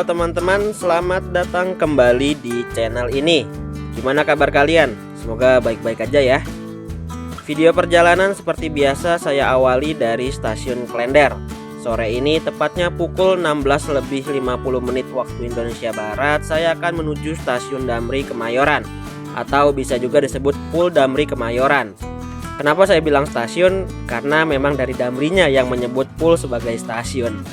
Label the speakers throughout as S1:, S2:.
S1: teman-teman, selamat datang kembali di channel ini. Gimana kabar kalian? Semoga baik-baik aja ya. Video perjalanan seperti biasa saya awali dari stasiun Klender. Sore ini tepatnya pukul 16:50 waktu Indonesia Barat, saya akan menuju stasiun Damri Kemayoran, atau bisa juga disebut Pul Damri Kemayoran. Kenapa saya bilang stasiun? Karena memang dari Damrinya yang menyebut Pul sebagai stasiun.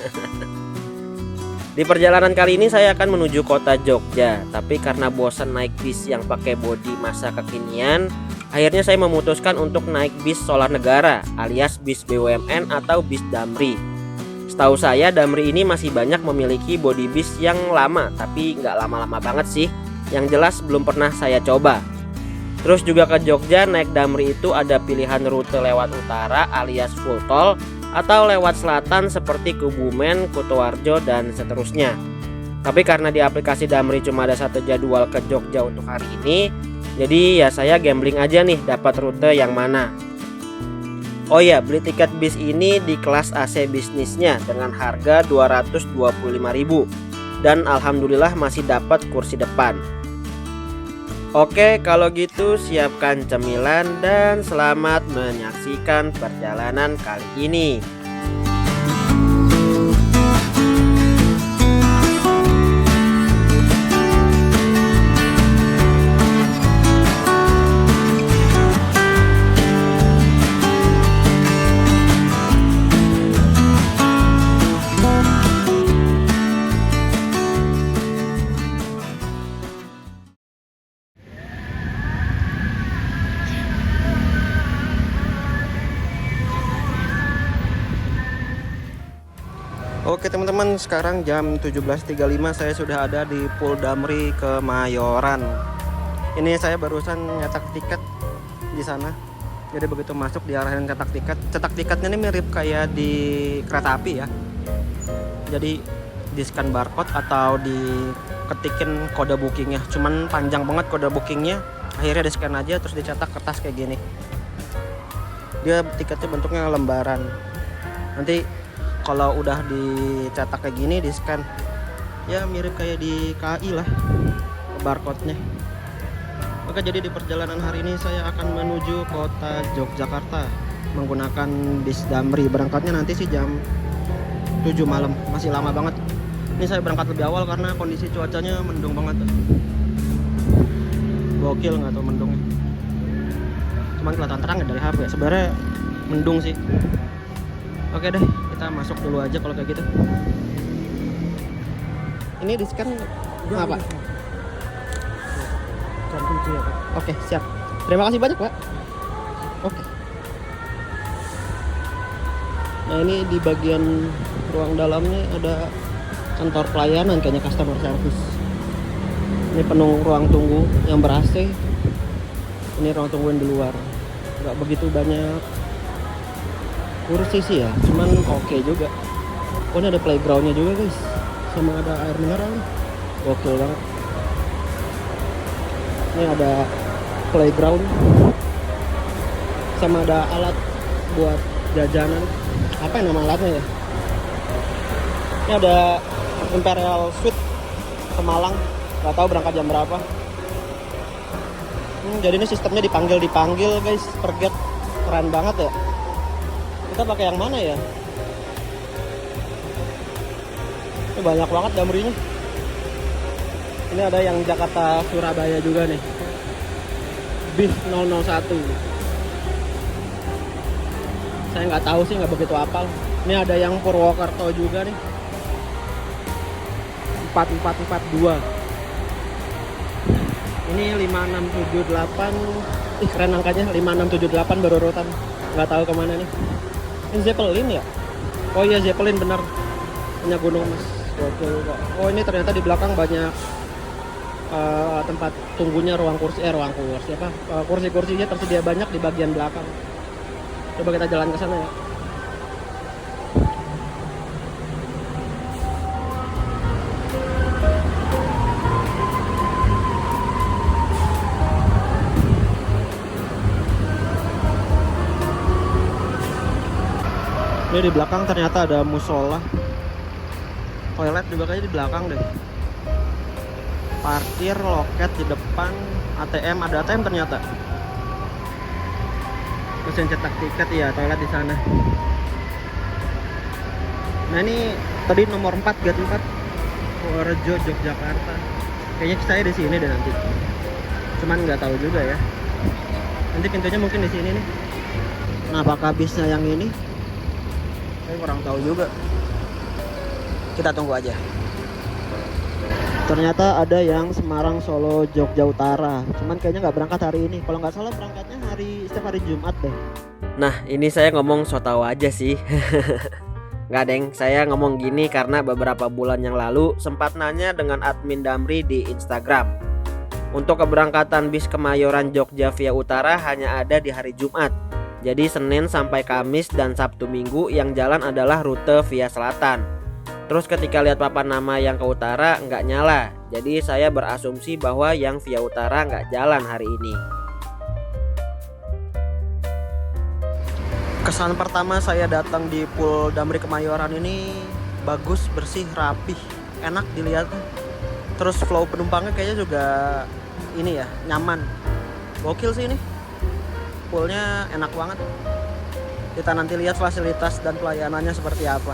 S1: Di perjalanan kali ini saya akan menuju kota Jogja, tapi karena bosan naik bis yang pakai bodi masa kekinian, akhirnya saya memutuskan untuk naik bis Solar Negara alias bis BUMN atau bis Damri. Setahu saya Damri ini masih banyak memiliki bodi bis yang lama, tapi nggak lama-lama banget sih. Yang jelas belum pernah saya coba. Terus juga ke Jogja naik Damri itu ada pilihan rute lewat utara alias full tol, atau lewat selatan seperti Kebumen, Kutoarjo, dan seterusnya. Tapi karena di aplikasi Damri cuma ada satu jadwal ke Jogja untuk hari ini, jadi ya saya gambling aja nih dapat rute yang mana. Oh ya, beli tiket bis ini di kelas AC bisnisnya dengan harga 225.000 dan alhamdulillah masih dapat kursi depan. Oke, kalau gitu siapkan cemilan dan selamat menyaksikan perjalanan kali ini. Oke teman-teman, sekarang jam 17.35 saya sudah ada di Pul Damri Kemayoran. Ini saya barusan nyetak tiket di sana. Jadi begitu masuk diarahin cetak tiket. Cetak tiketnya ini mirip kayak di kereta api ya. Jadi di scan barcode atau diketikin kode bookingnya. Cuman panjang banget kode bookingnya. Akhirnya di scan aja terus dicetak kertas kayak gini. Dia tiketnya bentuknya lembaran. Nanti kalau udah dicetak kayak gini, di scan, ya mirip kayak di KAI lah barcode-nya. Oke, jadi di perjalanan hari ini saya akan menuju kota Yogyakarta menggunakan bis Damri. Berangkatnya nanti sih jam 7 malam, masih lama banget. Ini saya berangkat lebih awal karena kondisi cuacanya mendung banget tuh. Gokil nggak tuh mendungnya? Cuman kelihatan terang dari HP, sebenarnya mendung sih. Oke deh, kita masuk dulu aja kalau kayak gitu. Ini di scan apa? Kunci ya, Pak. Oke, siap. Terima kasih banyak, Pak. Oke. Nah, ini di bagian ruang dalamnya ada kantor pelayanan, kayaknya customer service. Ini penuh ruang tunggu yang ber-AC. Ini ruang tunggu yang di luar. Nggak begitu banyak kursi sih ya, cuman oke juga. Oh, ini ada playgroundnya juga guys, sama ada air mineral. Oke banget. Ini ada playground, sama ada alat buat jajanan. Apa yang nama alatnya ya? Ini ada Imperial Suite ke Malang. Gak tahu berangkat jam berapa. Jadi ini sistemnya dipanggil guys per gate. Keren banget ya. Kita pakai yang mana ya? Ini banyak banget Damrinya. Ini ada yang Jakarta Surabaya juga nih, bis 001. Saya nggak tahu sih, nggak begitu hafal. Ini ada yang Purwokerto juga nih, 4442. Ini 5678. Ih, keren angkanya, 5678 berurutan. Nggak tahu kemana nih. Ini Zeppelin ya? Oh iya, Zeppelin bener, punya Gunung Mas. Gokil kok. Oh, ini ternyata di belakang banyak tempat tunggunya, kursi-kursinya tersedia banyak di bagian belakang. Coba kita jalan ke sana ya. Ini di belakang ternyata ada musola. Toilet juga kayaknya di belakang deh. Parkir, loket di depan, ATM, ada ATM ternyata. Mesin cetak tiket ya, toilet di sana. Nah ini tadi nomor 4 gate 4 Purworejo Yogyakarta. Kayaknya saya di sini deh nanti. Cuman nggak tahu juga ya. Nanti pintunya mungkin di sini nih. Nah, apakah bisnya yang ini? Saya kurang tahu juga. Kita tunggu aja. Ternyata ada yang Semarang, Solo, Jogja Utara. Cuman kayaknya nggak berangkat hari ini. Kalau nggak salah berangkatnya setiap hari Jumat deh. Nah, ini saya ngomong so tau aja sih. Nggak deng, saya ngomong gini karena beberapa bulan yang lalu sempat nanya dengan admin Damri di Instagram. Untuk keberangkatan bis Kemayoran Jogja via Utara hanya ada di hari Jumat. Jadi Senin sampai Kamis dan Sabtu Minggu yang jalan adalah rute via Selatan. Terus ketika lihat papan nama yang ke utara nggak nyala. Jadi saya berasumsi bahwa yang via utara nggak jalan hari ini. Kesan pertama saya datang di Pool Damri Kemayoran ini bagus, bersih, rapih, enak dilihat. Terus flow penumpangnya kayaknya juga ini ya, nyaman. Gokil sih ini. Poolnya enak banget. Kita nanti lihat fasilitas dan pelayanannya seperti apa.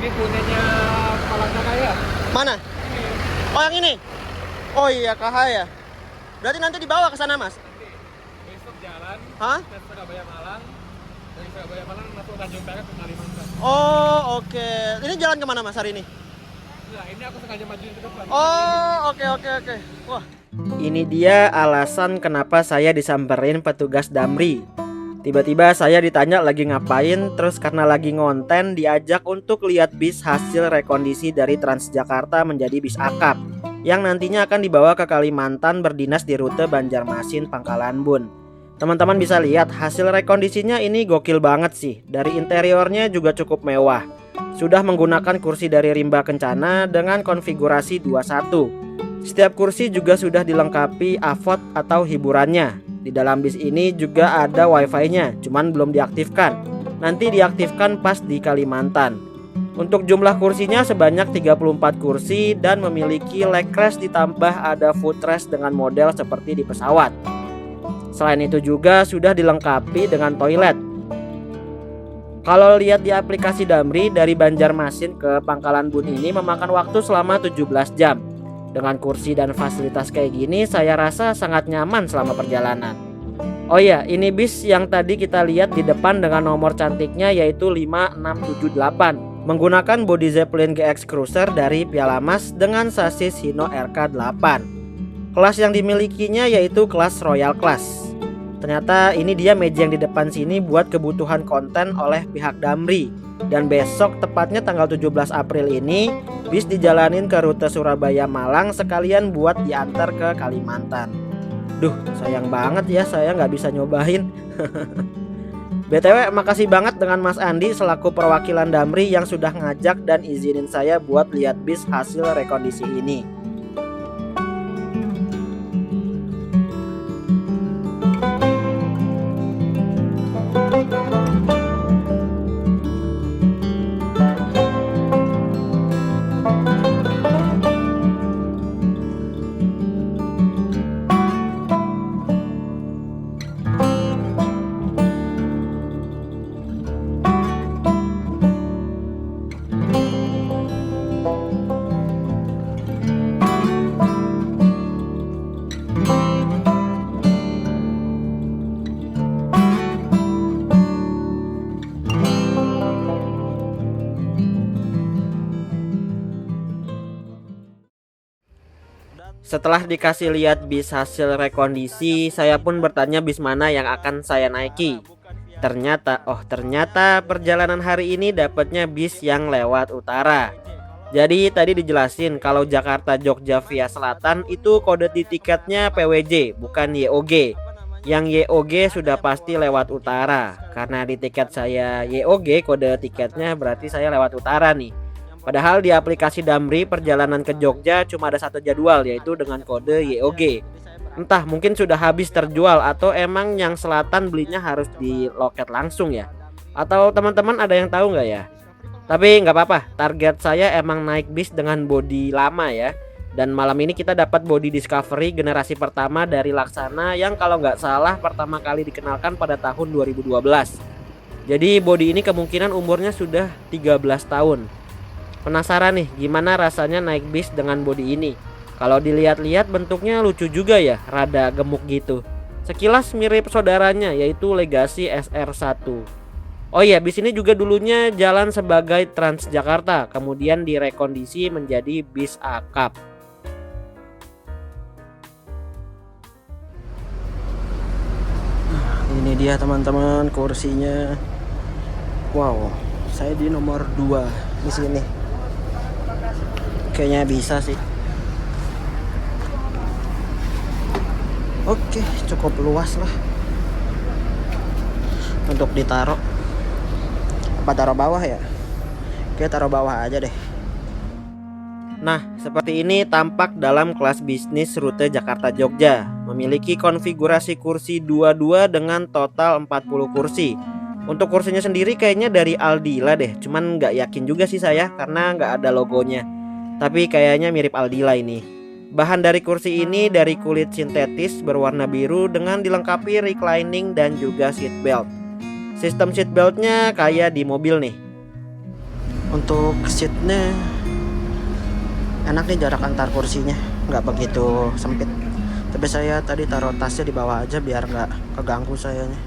S2: Ini punyanya kepala Cahaya.
S1: Mana? Oh yang ini? Oh iya Cahaya. Berarti nanti dibawa ke sana mas?
S2: Nanti besok jalan.
S1: Hah?
S2: Ke Surabaya Malang. Dari Surabaya Malang masuk Tanjung Perak ke Kalimantan.
S1: Oh oke. Ini jalan kemana mas hari ini?
S2: Nah ini aku sengaja majuin ke depan.
S1: Oh oke. Wah. Ini dia alasan kenapa saya disamperin petugas Damri. Tiba-tiba saya ditanya lagi ngapain, terus karena lagi ngonten diajak untuk lihat bis hasil rekondisi dari Transjakarta menjadi bis akap yang nantinya akan dibawa ke Kalimantan berdinas di rute Banjarmasin Pangkalan Bun. Teman-teman bisa lihat hasil rekondisinya ini gokil banget sih. Dari interiornya juga cukup mewah. Sudah menggunakan kursi dari Rimba Kencana dengan konfigurasi 21. Setiap kursi juga sudah dilengkapi AVOD atau hiburannya. Di dalam bis ini juga ada wifi-nya, cuman belum diaktifkan. Nanti diaktifkan pas di Kalimantan. Untuk jumlah kursinya sebanyak 34 kursi dan memiliki leg rest ditambah ada footrest dengan model seperti di pesawat. Selain itu juga sudah dilengkapi dengan toilet. Kalau lihat di aplikasi Damri dari Banjarmasin ke Pangkalan Bun ini memakan waktu selama 17 jam. Dengan kursi dan fasilitas kayak gini saya rasa sangat nyaman selama perjalanan. Oh iya, ini bis yang tadi kita lihat di depan dengan nomor cantiknya yaitu 5678 menggunakan bodi Zeppelin GX Cruiser dari Piala Mas dengan sasis Hino RK8. Kelas yang dimilikinya yaitu kelas Royal Class. Ternyata ini dia meja yang di depan sini buat kebutuhan konten oleh pihak Damri. Dan besok tepatnya tanggal 17 April ini bis dijalanin ke rute Surabaya Malang sekalian buat diantar ke Kalimantan. Duh sayang banget ya saya nggak bisa nyobain. BTW makasih banget dengan Mas Andi selaku perwakilan Damri yang sudah ngajak dan izinin saya buat lihat bis hasil rekondisi ini. Setelah dikasih lihat bis hasil rekondisi, saya pun bertanya bis mana yang akan saya naiki. Ternyata perjalanan hari ini dapatnya bis yang lewat utara. Jadi tadi dijelasin kalau Jakarta Jogja via selatan itu kode di tiketnya PWJ bukan YOG. Yang YOG sudah pasti lewat utara. Karena di tiket saya YOG kode tiketnya berarti saya lewat utara nih. Padahal di aplikasi Damri perjalanan ke Jogja cuma ada satu jadwal, yaitu dengan kode YOG. Entah mungkin sudah habis terjual atau emang yang selatan belinya harus di loket langsung ya. Atau teman-teman ada yang tahu nggak ya? Tapi nggak apa-apa, target saya emang naik bis dengan bodi lama ya. Dan malam ini kita dapat bodi Discovery generasi pertama dari Laksana yang kalau nggak salah pertama kali dikenalkan pada tahun 2012. Jadi bodi ini kemungkinan umurnya sudah 13 tahun. Penasaran nih gimana rasanya naik bis dengan bodi ini. Kalau dilihat-lihat bentuknya lucu juga ya, rada gemuk gitu. Sekilas mirip saudaranya yaitu Legacy SR1. Oh iya, bis ini juga dulunya jalan sebagai Transjakarta, kemudian direkondisi menjadi bis akap.
S3: Ini dia teman-teman kursinya. Wow, saya di nomor 2 di sini. Kayaknya bisa sih. Oke, cukup luas lah untuk ditaruh. Apa taruh bawah ya? Oke, taruh bawah aja deh.
S1: Nah, seperti ini tampak dalam kelas bisnis rute Jakarta Jogja. Memiliki konfigurasi kursi 22 dengan total 40 kursi. Untuk kursinya sendiri kayaknya dari Aldila deh. Cuman nggak yakin juga sih saya karena nggak ada logonya. Tapi kayaknya mirip Aldila ini. Bahan dari kursi ini dari kulit sintetis berwarna biru dengan dilengkapi reclining dan juga seat belt. Sistem seat beltnya kayak di mobil nih.
S3: Untuk seatnya enak nih, jarak antar kursinya nggak begitu sempit. Tapi saya tadi taruh tasnya di bawah aja biar nggak keganggu sayanya.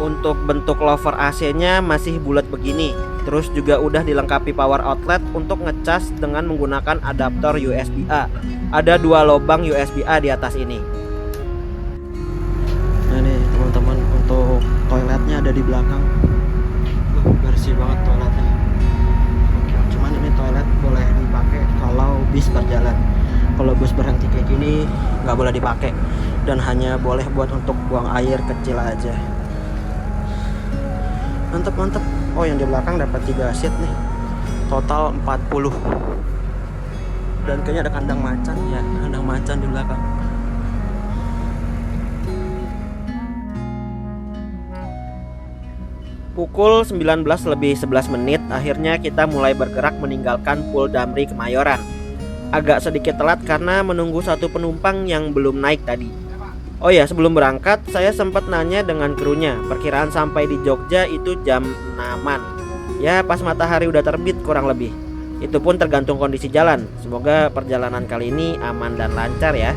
S1: Untuk bentuk lover AC-nya masih bulat begini. Terus juga udah dilengkapi power outlet untuk ngecas dengan menggunakan adaptor USB-A. Ada 2 lubang USB-A di atas ini.
S3: Nah nih teman-teman, untuk toiletnya ada di belakang. Bersih banget toiletnya. Cuman ini toilet boleh dipakai kalau bis berjalan. Kalau bus berhenti kayak gini nggak boleh dipakai dan hanya boleh buat untuk buang air kecil aja. Mantep. Oh, yang di belakang dapat 3 seat nih. Total 40. Dan kayaknya ada kandang macan ya, kandang macan di belakang.
S1: Pukul 19:11 akhirnya kita mulai bergerak meninggalkan Pul Damri Kemayoran. Agak sedikit telat karena menunggu satu penumpang yang belum naik tadi. Oh ya, sebelum berangkat saya sempat nanya dengan krunya, perkiraan sampai di Jogja itu jam 6-an. Ya pas matahari udah terbit kurang lebih. Itu pun tergantung kondisi jalan. Semoga perjalanan kali ini aman dan lancar ya.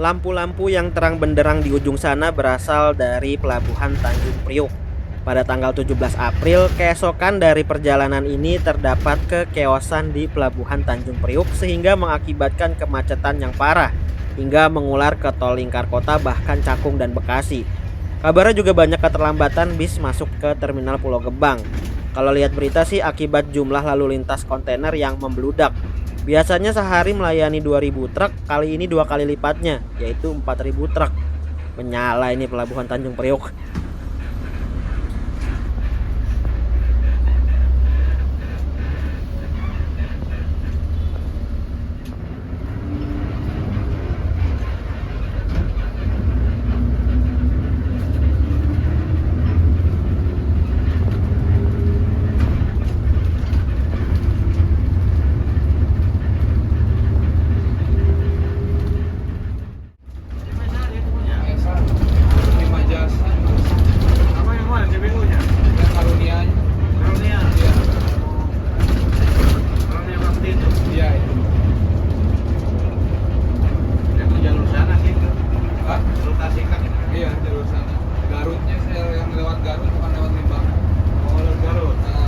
S1: Lampu-lampu yang terang benderang di ujung sana berasal dari Pelabuhan Tanjung Priuk. Pada tanggal 17 April, keesokan dari perjalanan ini terdapat kekeosan di Pelabuhan Tanjung Priuk sehingga mengakibatkan kemacetan yang parah hingga mengular ke tol lingkar kota bahkan Cakung dan Bekasi. Kabarnya juga banyak keterlambatan bis masuk ke terminal Pulau Gebang. Kalau lihat berita sih akibat jumlah lalu lintas kontainer yang membludak. Biasanya sehari melayani 2000 truk, kali ini 2 kali lipatnya, yaitu 4000 truk. Menyala ini Pelabuhan Tanjung Priuk.
S2: Lima jasa. Apa yang mana CBU-nya? Yang karunianya. Karunia. Iya. Karunia waktu itu. Iya itu. Itu jalur sana sih. Hah? Jalur Tasik kan? Iya jalur sana. Garutnya saya yang lewat Garut bukan lewat Limbang. Oh lewat Garut. Nah.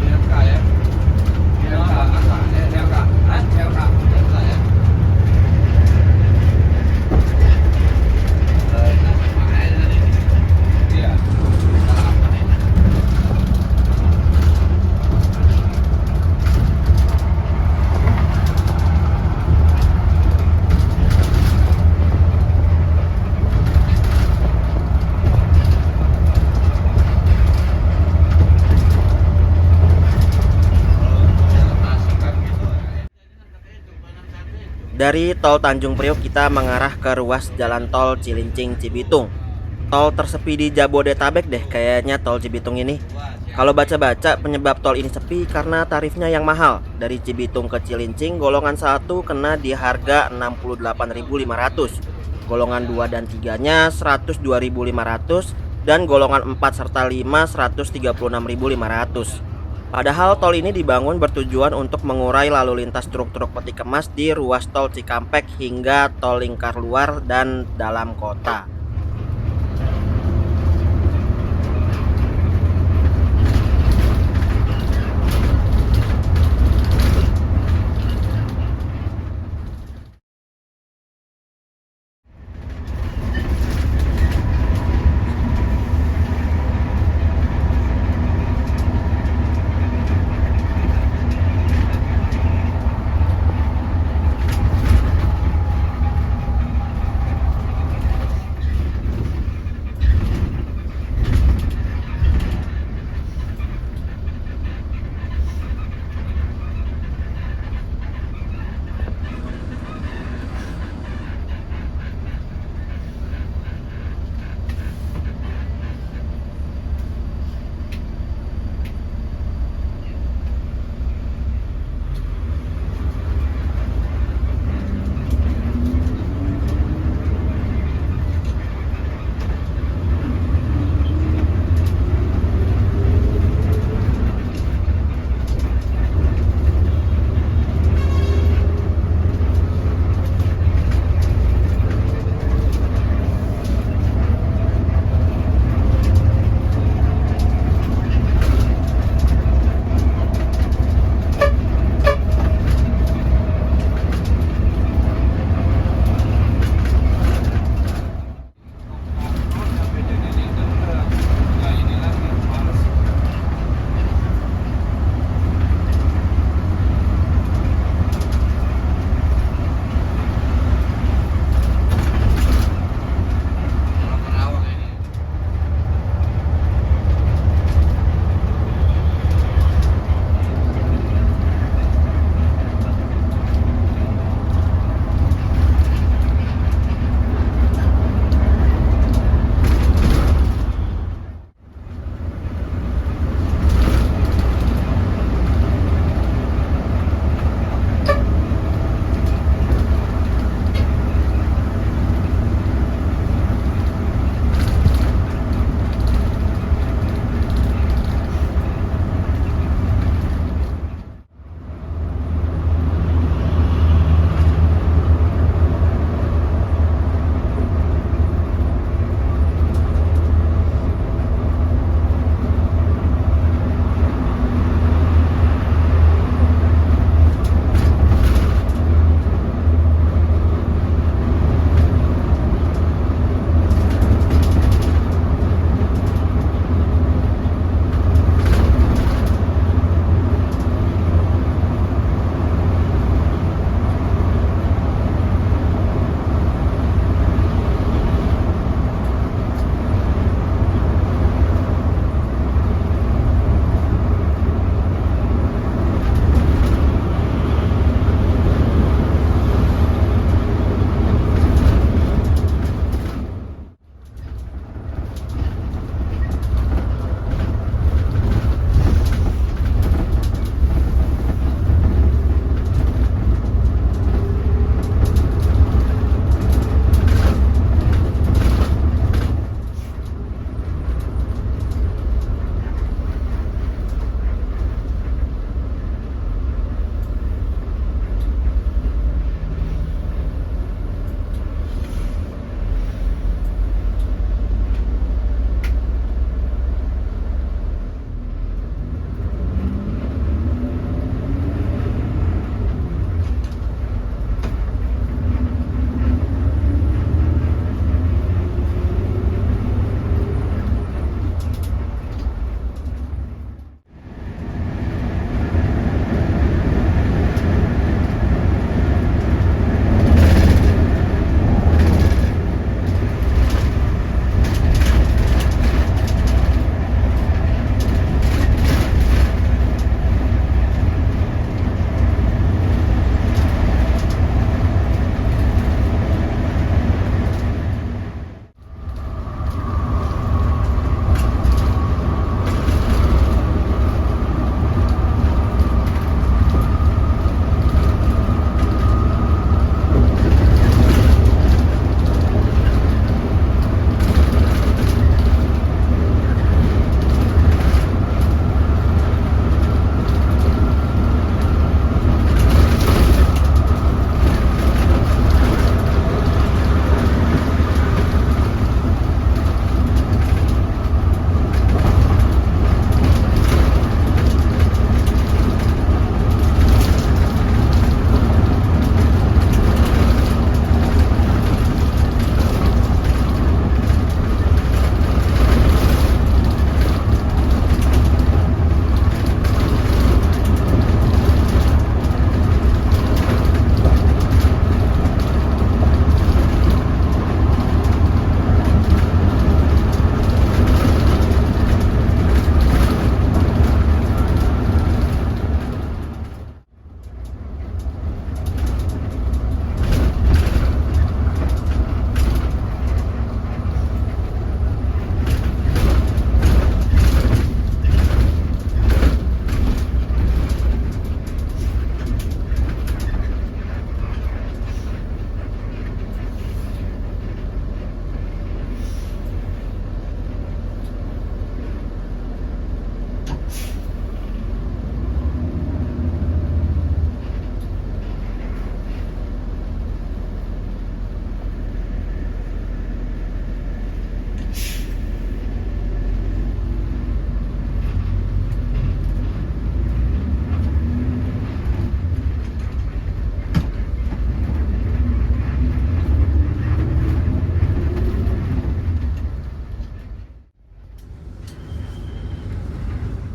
S2: LK ya. LK ya. Iya.
S1: Dari tol Tanjung Priok kita mengarah ke ruas jalan tol Cilincing Cibitung. Tol tersepi di Jabodetabek deh kayaknya tol Cibitung ini. Kalau baca-baca penyebab tol ini sepi karena tarifnya yang mahal. Dari Cibitung ke Cilincing golongan 1 kena di harga 68.500. Golongan 2 dan 3-nya 102.500 dan golongan 4 serta 5 136.500. Padahal tol ini dibangun bertujuan untuk mengurai lalu lintas truk-truk peti kemas di ruas tol Cikampek hingga tol lingkar luar dan dalam kota.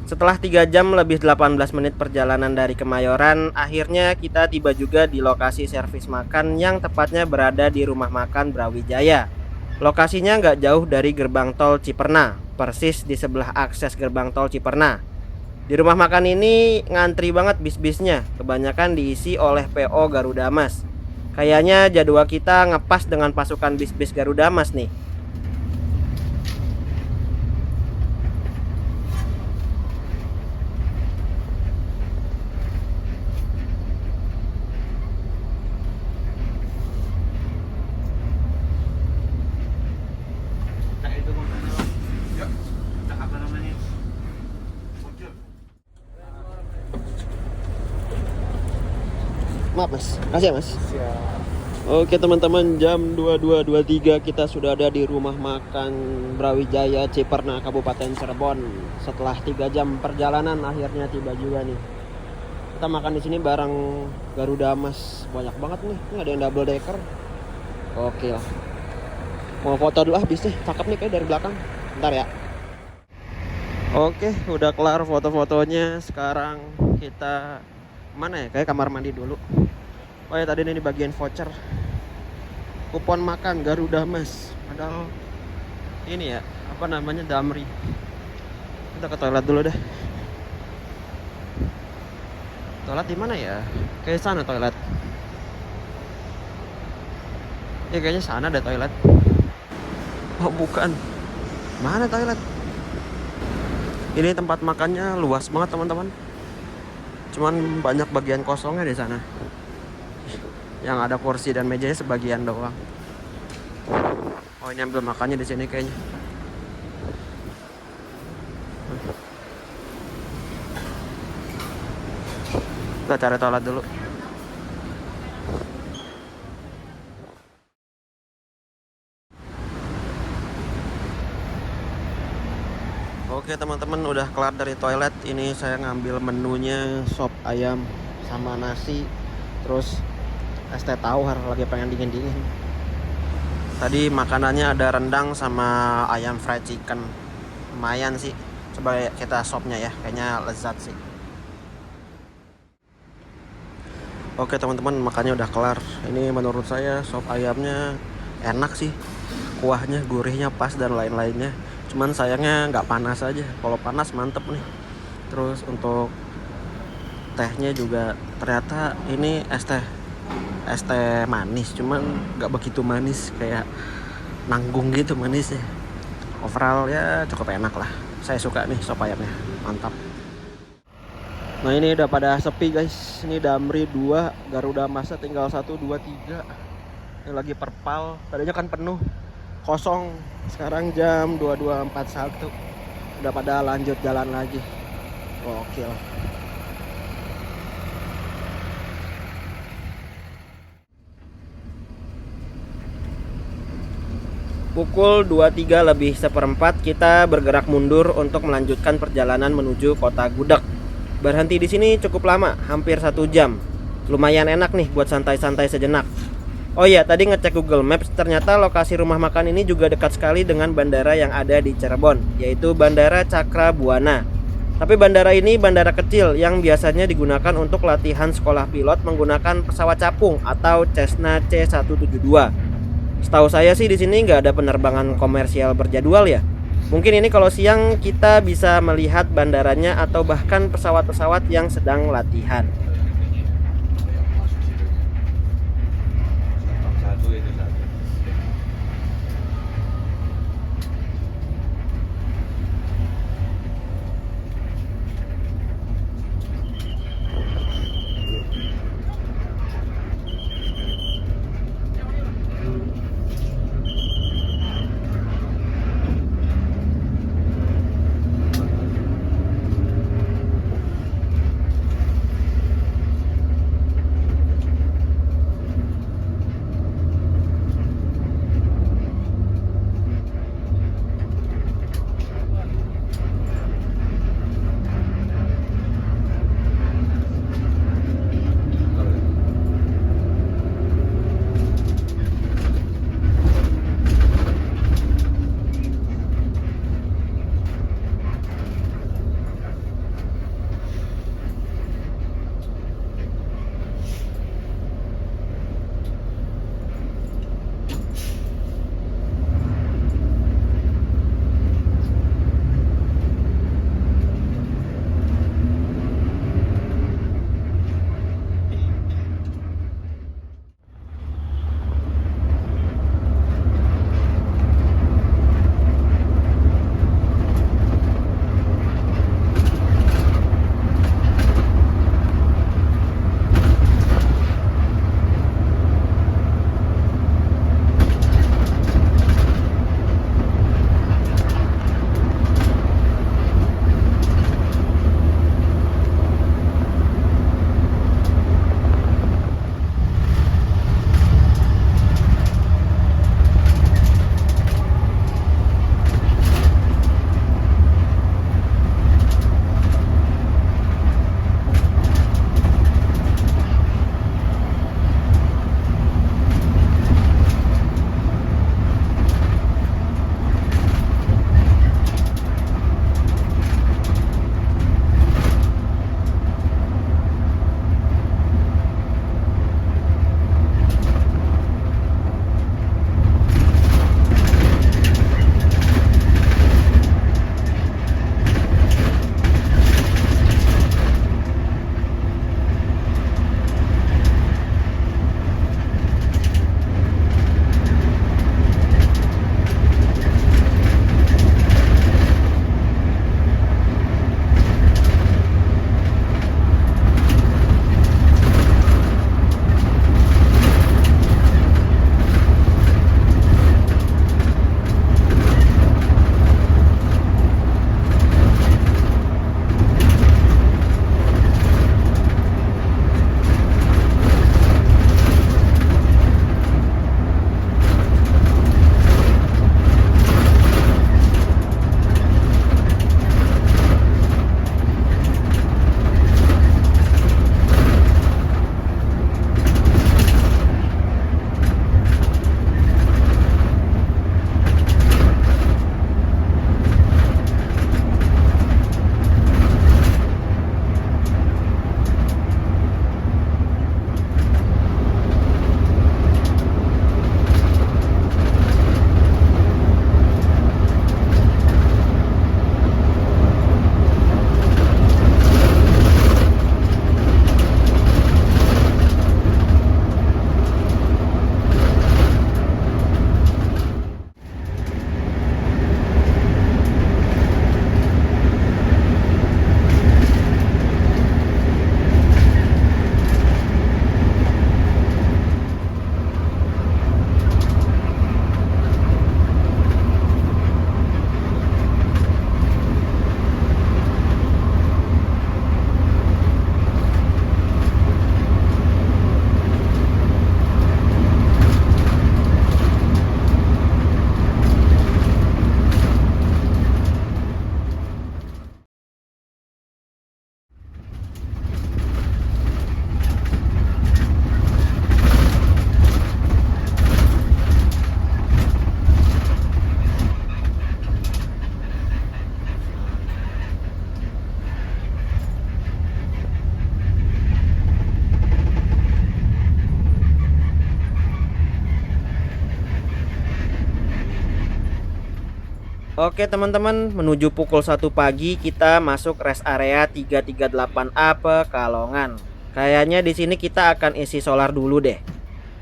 S1: Setelah 3 jam lebih 18 menit perjalanan dari Kemayoran, akhirnya kita tiba juga di lokasi servis makan yang tepatnya berada di Rumah Makan Brawijaya. Lokasinya nggak jauh dari gerbang tol Ciperna, persis di sebelah akses gerbang tol Ciperna. Di rumah makan ini ngantri banget bis-bisnya, kebanyakan diisi oleh PO Garuda Mas. Kayaknya jadwal kita ngepas dengan pasukan bis-bis Garuda Mas nih. Maaf mas, makasih ya mas. Oke teman-teman, jam 22.23 kita sudah ada di Rumah Makan Brawijaya Ciperna, Kabupaten Cirebon. Setelah 3 jam perjalanan akhirnya tiba juga nih. Kita makan di sini bareng Garuda Mas, banyak banget nih. Ini ada yang double decker. Oke lah. Mau foto dulu bisnya, cakep nih kayak dari belakang. Bentar ya. Oke, udah kelar foto-fotonya. Sekarang kita mana ya? Kayak kamar mandi dulu. Oh ya, tadi ini di bagian voucher kupon makan Garuda Mas. Padahal ini ya, apa namanya, Damri. Kita ke toilet dulu deh. Toilet di mana ya? Kayak sana toilet. Ya kayaknya sana ada toilet. Oh bukan. Mana toilet? Ini tempat makannya luas banget teman-teman. Cuman banyak bagian kosongnya di sana. Yang ada kursi dan mejanya sebagian doang. Oh ini ambil makannya di sini kayaknya. Kita cari toilet dulu. Oke teman-teman, udah kelar dari toilet. Ini saya ngambil menunya, sop ayam sama nasi, terus es teh tawar, lagi pengen dingin-dingin. Tadi makanannya ada rendang sama ayam fried chicken. Lumayan sih. Coba kita sopnya ya, kayaknya lezat sih. Oke teman-teman, makannya udah kelar. Ini menurut saya sop ayamnya enak sih. Kuahnya, gurihnya pas dan lain-lainnya. Cuman sayangnya nggak panas aja. Kalau panas mantep nih. Terus untuk tehnya juga ternyata ini es teh manis, cuman nggak begitu manis, kayak nanggung gitu manisnya. Overall ya cukup enak lah. Saya suka nih sop ayamnya, mantap. Nah ini udah pada sepi guys. Ini Damri 2, Garuda Mas tinggal 1, 2, 3. Ini lagi perpal. Tadinya kan penuh, kosong. Sekarang jam 22.41. Udah pada lanjut jalan lagi. Oke lah. Pukul 23:01 kita bergerak mundur untuk melanjutkan perjalanan menuju kota Gudeg. Berhenti di sini cukup lama, hampir 1 jam. Lumayan enak nih buat santai-santai sejenak. Oh iya, tadi ngecek Google Maps, ternyata lokasi rumah makan ini juga dekat sekali dengan bandara yang ada di Cirebon, yaitu Bandara Cakra Buana. Tapi bandara ini bandara kecil yang biasanya digunakan untuk latihan sekolah pilot menggunakan pesawat capung atau Cessna C172. Setahu saya sih di sini nggak ada penerbangan komersial berjadwal ya. Mungkin ini kalau siang kita bisa melihat bandaranya atau bahkan pesawat-pesawat yang sedang latihan. Oke teman-teman, menuju pukul 1 pagi kita masuk rest area 338A Pekalongan. Kayaknya di sini kita akan isi solar dulu deh.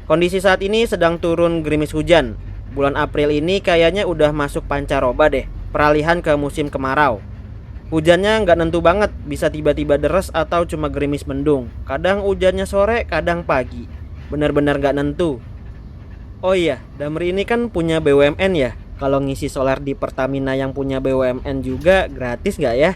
S1: Kondisi saat ini sedang turun gerimis hujan. Bulan April ini kayaknya udah masuk pancaroba deh, peralihan ke musim kemarau. Hujannya nggak nentu banget, bisa tiba-tiba deres atau cuma gerimis mendung. Kadang hujannya sore, kadang pagi. Bener-bener nggak nentu. Oh iya, Damri ini kan punya BUMN ya. Kalau ngisi solar di Pertamina yang punya BUMN juga gratis nggak ya?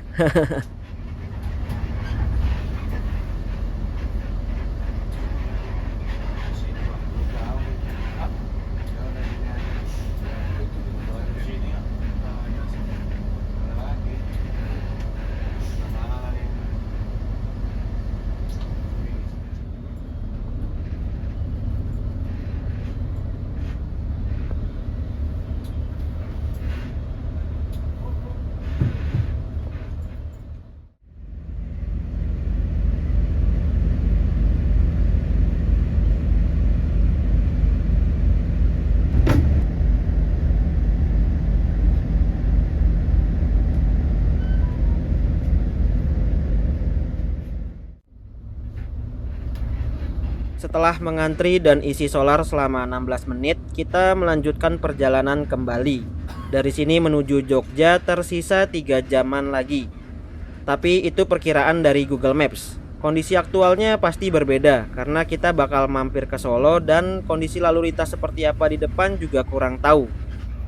S1: Setelah mengantri dan isi solar selama 16 menit, kita melanjutkan perjalanan kembali. Dari sini menuju Jogja tersisa 3 jaman lagi. Tapi itu perkiraan dari Google Maps. Kondisi aktualnya pasti berbeda karena kita bakal mampir ke Solo dan kondisi lalu lintas seperti apa di depan juga kurang tahu.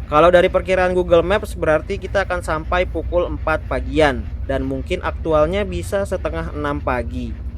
S1: Kalau dari perkiraan Google Maps berarti kita akan sampai pukul 4 pagian dan mungkin aktualnya bisa setengah 6 pagi.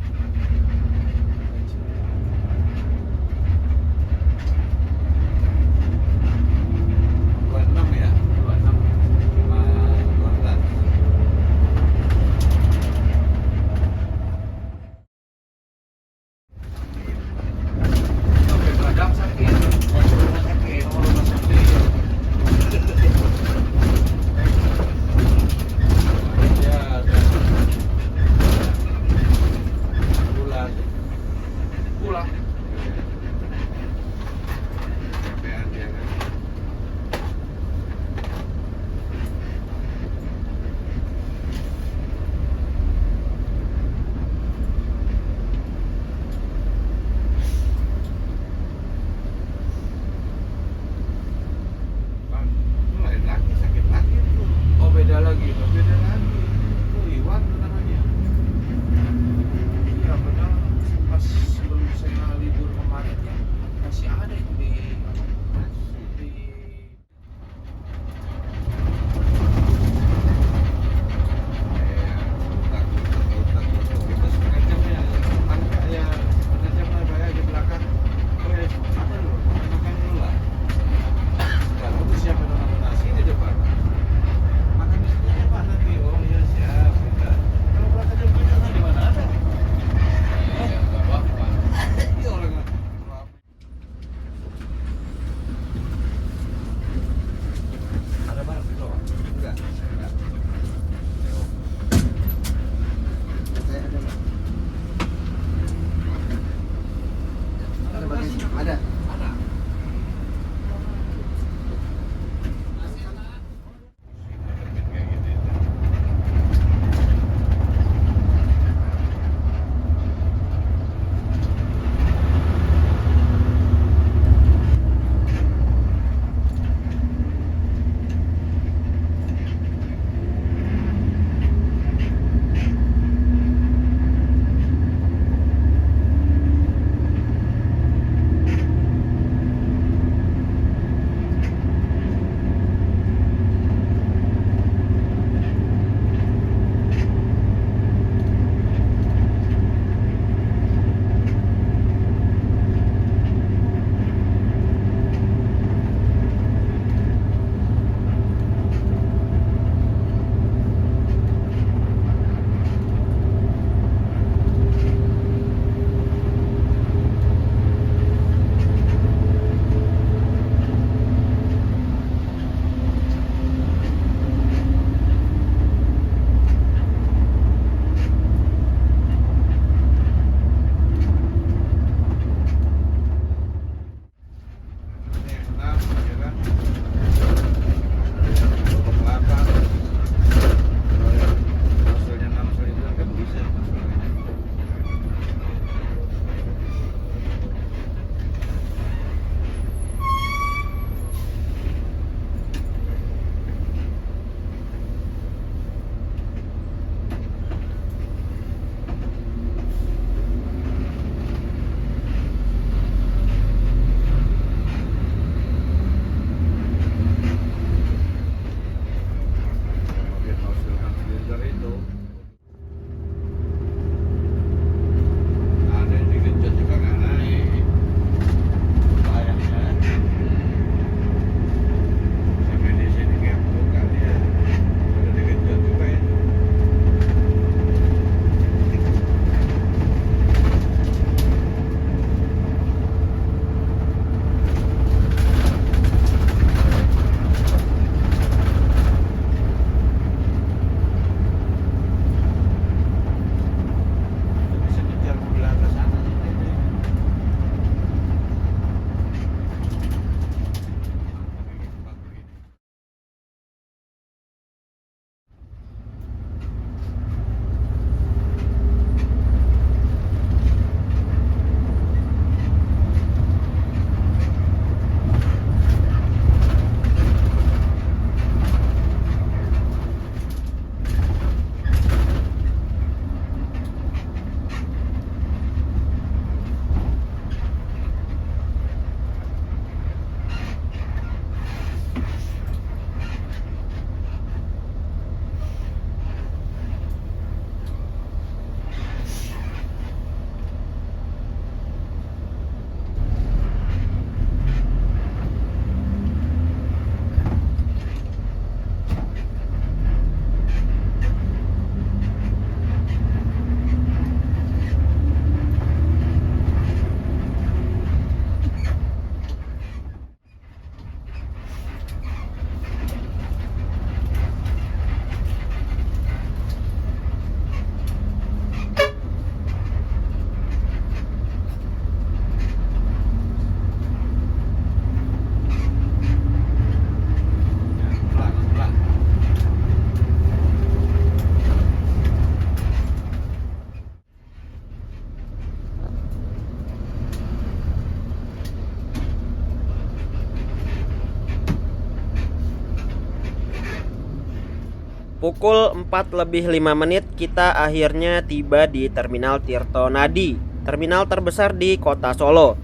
S1: Pukul 4:05 kita akhirnya tiba di Terminal Tirtonadi, terminal terbesar di kota Solo.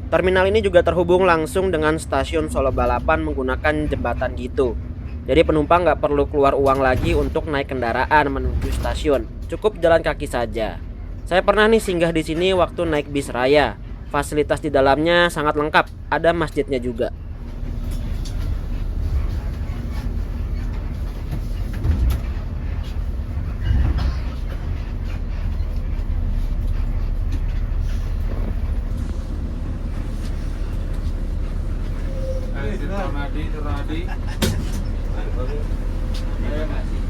S1: Terminal ini juga terhubung langsung dengan stasiun Solo Balapan menggunakan jembatan gitu. Jadi penumpang nggak perlu keluar uang lagi untuk naik kendaraan menuju stasiun, cukup jalan kaki saja. Saya pernah nih singgah di sini waktu naik bis raya. Fasilitas di dalamnya sangat lengkap, ada masjidnya juga.
S2: Tirtonadi.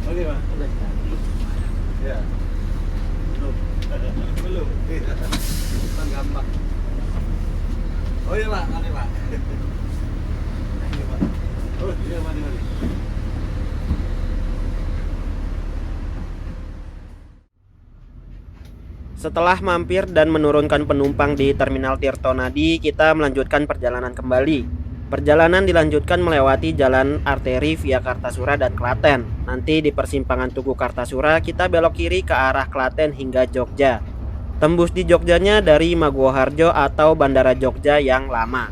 S2: Oke, Pak. Ya. Belum. Kan gampang. Oh iya, Pak. Mari, Pak. Oh, iya, mari.
S1: Setelah mampir dan menurunkan penumpang di Terminal Tirtonadi, kita melanjutkan perjalanan kembali. Perjalanan dilanjutkan melewati jalan arteri via Kartasura dan Klaten. Nanti di persimpangan Tugu Kartasura kita belok kiri ke arah Klaten hingga Jogja. Tembus di Jogjanya dari Maguwoharjo atau Bandara Jogja yang lama.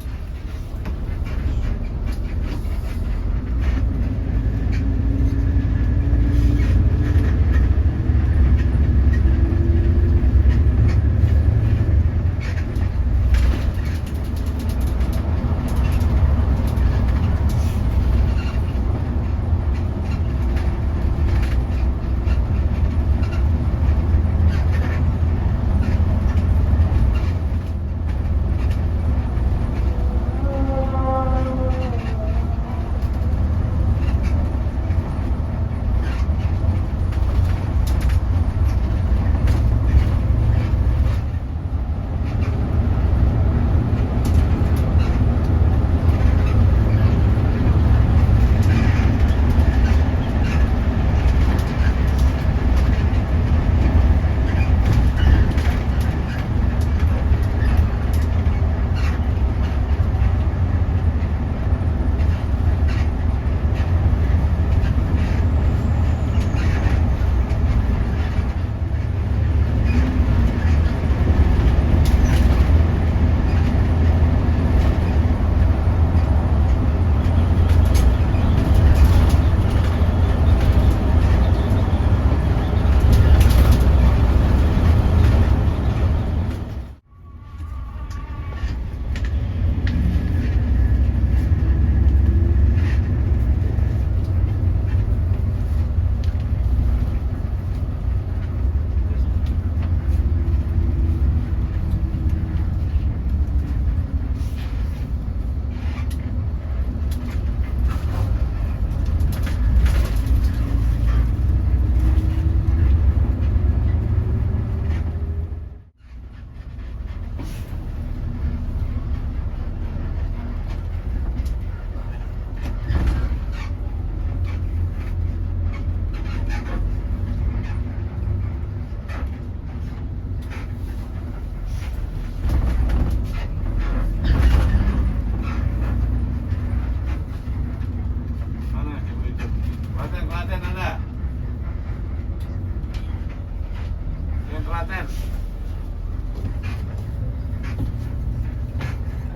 S2: Klaten.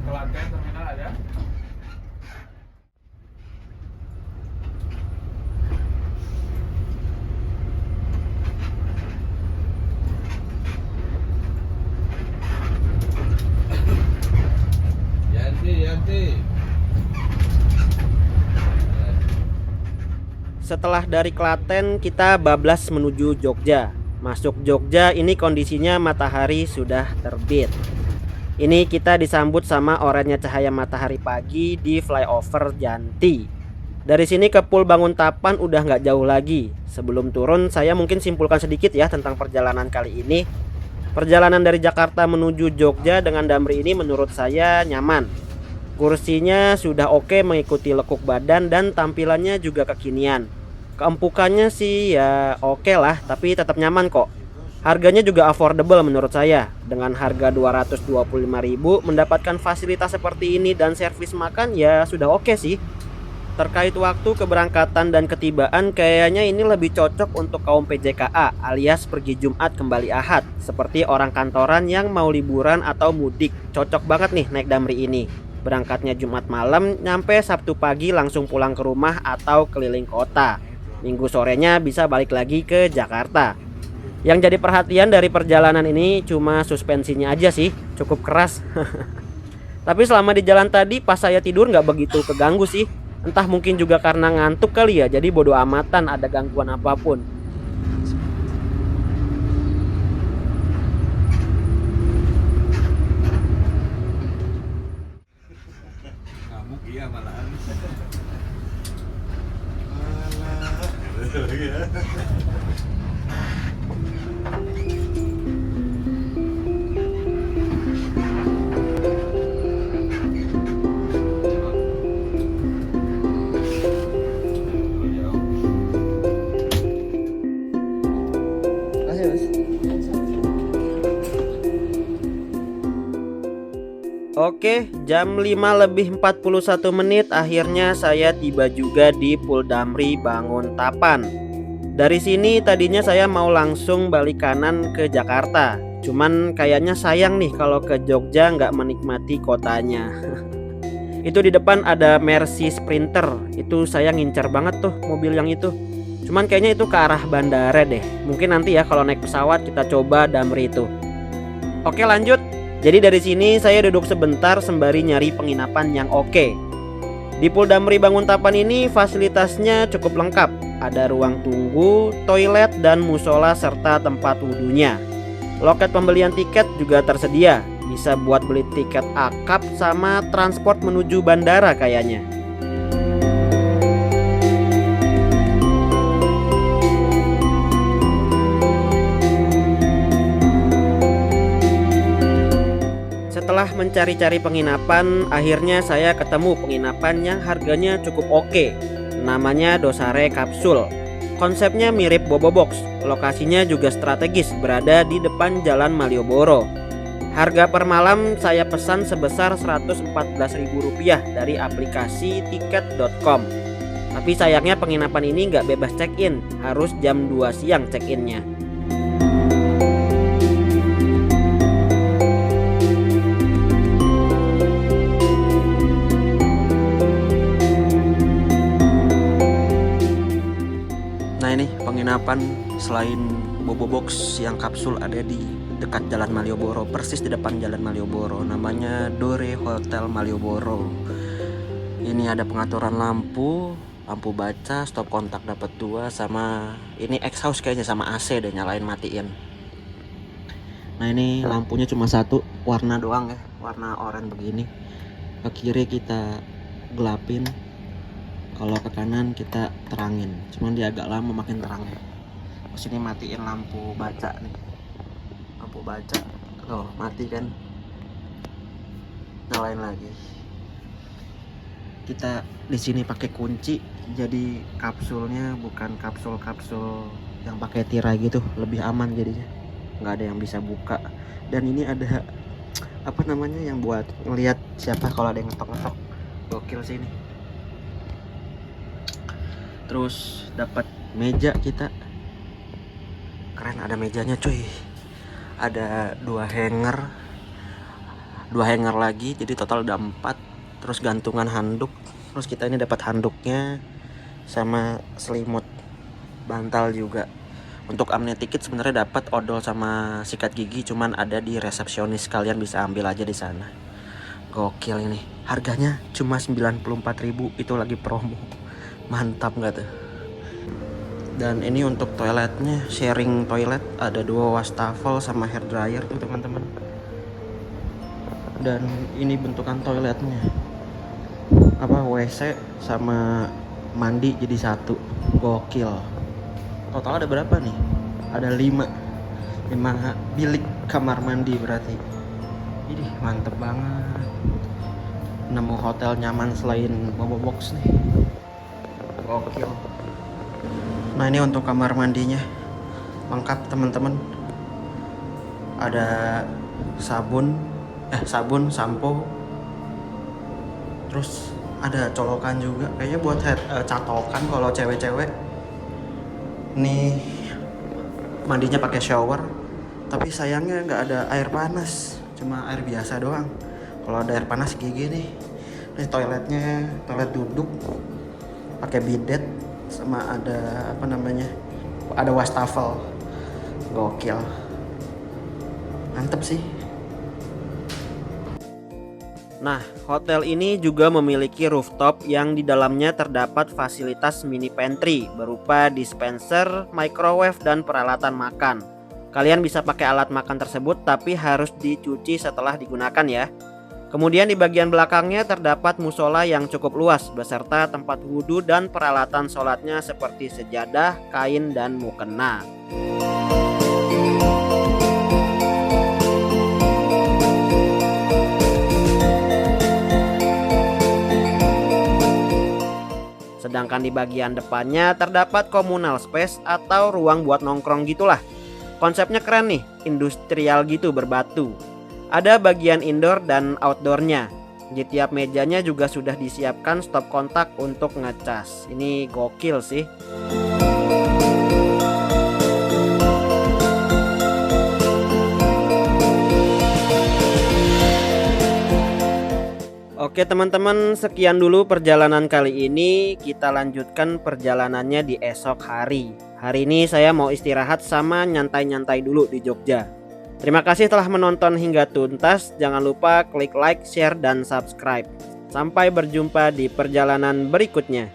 S2: Klaten terminal ada. Yanti.
S1: Setelah dari Klaten kita bablas menuju Jogja. Masuk Jogja ini kondisinya matahari sudah terbit. Ini kita disambut sama oranye cahaya matahari pagi di flyover Janti. Dari sini ke Pul Banguntapan udah nggak jauh lagi. Sebelum turun saya mungkin simpulkan sedikit ya tentang perjalanan kali ini. Perjalanan dari Jakarta menuju Jogja dengan Damri ini menurut saya nyaman. Kursinya sudah oke mengikuti lekuk badan dan tampilannya juga kekinian. Keempukannya sih ya oke lah, tapi tetap nyaman kok. Harganya juga affordable menurut saya. Dengan harga 225.000 mendapatkan fasilitas seperti ini dan servis makan ya sudah oke sih. Terkait waktu keberangkatan dan ketibaan, kayaknya ini lebih cocok untuk kaum PJKA alias pergi Jumat kembali Ahad, seperti orang kantoran yang mau liburan atau mudik. Cocok banget nih naik Damri ini. Berangkatnya Jumat malam, nyampe Sabtu pagi langsung pulang ke rumah atau keliling kota. Minggu sorenya bisa balik lagi ke Jakarta. Yang jadi perhatian dari perjalanan ini cuma suspensinya aja sih, cukup keras. Tapi selama di jalan tadi pas saya tidur nggak begitu keganggu sih. Entah mungkin juga karena ngantuk kali ya, jadi bodo amatan ada gangguan apapun.
S2: Ngamuk iya malahan.
S1: Oke, jam 5:41 akhirnya saya tiba juga di Pul Damri Banguntapan. Dari sini tadinya saya mau langsung balik kanan ke Jakarta. Cuman kayaknya sayang nih kalau ke Jogja nggak menikmati kotanya. Itu di depan ada Mercy Sprinter. Itu saya ngincar banget tuh mobil yang itu. Cuman kayaknya itu ke arah bandara deh. Mungkin nanti ya kalau naik pesawat kita coba Damri itu. Oke, lanjut. Jadi dari sini saya duduk sebentar sembari nyari penginapan yang oke. Di Pul Damri Banguntapan ini fasilitasnya cukup lengkap. Ada ruang tunggu, toilet, dan musola serta tempat wudhunya. Loket pembelian tiket juga tersedia. Bisa buat beli tiket akap sama transport menuju bandara kayaknya. Setelah mencari-cari penginapan, akhirnya saya ketemu penginapan yang harganya cukup oke. Namanya Dosare Kapsul. Konsepnya mirip Bobo Box. Lokasinya juga strategis, berada di depan Jalan Malioboro. Harga per malam saya pesan sebesar Rp114.000 dari aplikasi tiket.com. Tapi sayangnya penginapan ini nggak bebas check-in, harus jam 2 siang check-innya. Nah ini penginapan selain Bobo Box yang kapsul ada di dekat Jalan Malioboro, persis di depan Jalan Malioboro. Namanya Dore Hotel Malioboro. Ini ada pengaturan lampu, lampu baca, stop kontak dapat 2, sama ini exhaust kayaknya sama AC deh, nyalain matiin. Nah ini lampunya cuma satu, warna doang ya, warna oranye begini. Ke kiri kita gelapin, kalau ke kanan kita terangin. Cuman dia agak lama makin terang ya. Terus ini matiin lampu baca nih. Lampu baca. Oh, mati kan. Nyalain lagi. Kita di sini pakai kunci. Jadi kapsulnya bukan kapsul-kapsul yang pakai tirai gitu, lebih aman jadinya. Nggak ada yang bisa buka. Dan ini ada apa namanya yang buat ngelihat siapa kalau ada yang ngetok-ngetok. Gokil sih ini. Terus dapat meja kita, keren, ada mejanya cuy. Ada 2 hanger lagi, jadi total ada 4. Terus gantungan handuk. Terus kita ini dapat handuknya sama selimut, bantal juga. Untuk amnetiket sebenarnya dapat odol sama sikat gigi, cuman ada di resepsionis, kalian bisa ambil aja di sana. Gokil ini. Harganya cuma 94.000, itu lagi promo. Mantap nggak tuh? Dan ini untuk toiletnya, sharing toilet, ada 2 wastafel sama hair dryer tuh teman-teman. Dan ini bentukan toiletnya, apa, WC sama mandi jadi satu. Gokil. Total ada berapa nih? Ada 5 bilik kamar mandi berarti. Ini mantep banget. Nemu hotel nyaman selain Bobo Box nih. Gokil. Nah ini untuk kamar mandinya, lengkap teman-teman. Ada sabun, sampo, terus
S3: ada colokan juga kayaknya buat catokan kalau cewek-cewek. Nih mandinya pakai shower, tapi sayangnya nggak ada air panas, cuma air biasa doang. Kalau ada air panas gigi nih. Ini toiletnya toilet duduk pakai bidet, sama ada apa namanya, ada wastafel. Gokil, mantep sih.
S1: Nah, hotel ini juga memiliki rooftop yang di dalamnya terdapat fasilitas mini pantry berupa dispenser, microwave, dan peralatan makan. Kalian bisa pakai alat makan tersebut tapi harus dicuci setelah digunakan ya. Kemudian di bagian belakangnya terdapat musola yang cukup luas beserta tempat wudhu dan peralatan sholatnya seperti sejadah, kain, dan mukena. Sedangkan di bagian depannya terdapat communal space atau ruang buat nongkrong gitulah. Konsepnya keren nih, industrial gitu berbatu. Ada bagian indoor dan outdoornya. Di tiap mejanya juga sudah disiapkan stop kontak untuk ngecas. Ini gokil sih. Oke teman-teman, sekian dulu perjalanan kali ini. Kita lanjutkan perjalanannya di esok hari. Hari ini saya mau istirahat sama nyantai-nyantai dulu di Jogja. Terima kasih telah menonton hingga tuntas. Jangan lupa klik like, share, dan subscribe. Sampai berjumpa di perjalanan berikutnya.